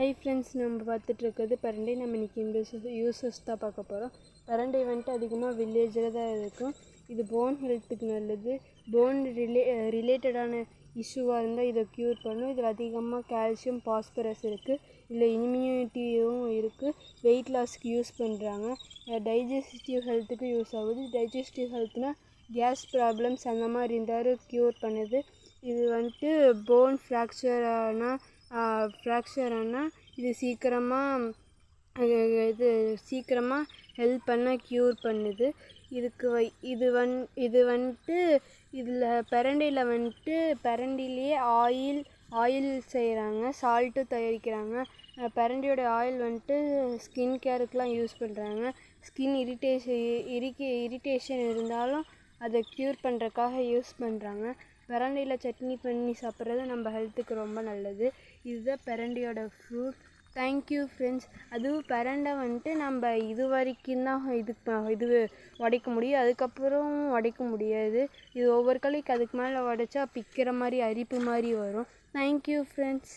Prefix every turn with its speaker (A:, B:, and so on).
A: Hi friends, நம்ம பார்த்துட்ருக்கிறது பிரண்டை. நம்ம இன்றைக்கி இந்த யூஸஸ் தான் பார்க்க போகிறோம். பிரண்டை வந்துட்டு அதிகமாக வில்லேஜில் தான் இருக்கும். இது போன் ஹெல்த்துக்கு நல்லது. போன் ரிலேட்டடான இஷ்யூவாக இருந்தால் இதை க்யூர் பண்ணும். இதில் அதிகமாக கால்சியம், பாஸ்பரஸ் இருக்குது. இதில் இம்யூனிட்டியும் இருக்குது. வெயிட் லாஸ்க்கு யூஸ் பண்ணுறாங்க. டைஜஸ்டிவ் ஹெல்த்துக்கு யூஸ் ஆகுது. டைஜஸ்டிவ் ஹெல்த்னால் கேஸ் ப்ராப்ளம்ஸ் அந்த மாதிரி இருந்தாலும் க்யூர் பண்ணுது. இது வந்துட்டு போன் ஃப்ராக்சர் ஆனால் இது சீக்கிரமாக ஹெல்ப் பண்ண க்யூர் பண்ணுது. இது வந்துட்டு இதில் பிரண்டையிலேயே ஆயில் செய்கிறாங்க, சால்ட்டும் தயாரிக்கிறாங்க. பிரண்டையோட ஆயில் வந்துட்டு ஸ்கின் கேருக்கெலாம் யூஸ் பண்ணுறாங்க. ஸ்கின் இரிட்டேஷன் இருந்தாலும் அதை க்யூர் பண்ணுறக்காக யூஸ் பண்ணுறாங்க. பிரண்டையில் சட்னி பண்ணி சாப்பிட்றது நம்ம ஹெல்த்துக்கு ரொம்ப நல்லது. இதுதான் பிரண்டையோட ஃப்ரூட். Thank you friends. அதுவும் பிரண்டை வந்துட்டு நம்ம இது வரைக்கும் தான் இது உடைக்க முடியும், அதுக்கப்புறம் உடைக்க முடியாது. இது ஒவ்வொரு கலைக்கு அதுக்கு மேலே உடைச்சா பிக்கிற மாதிரி அரிப்பு மாதிரி வரும். Thank you friends.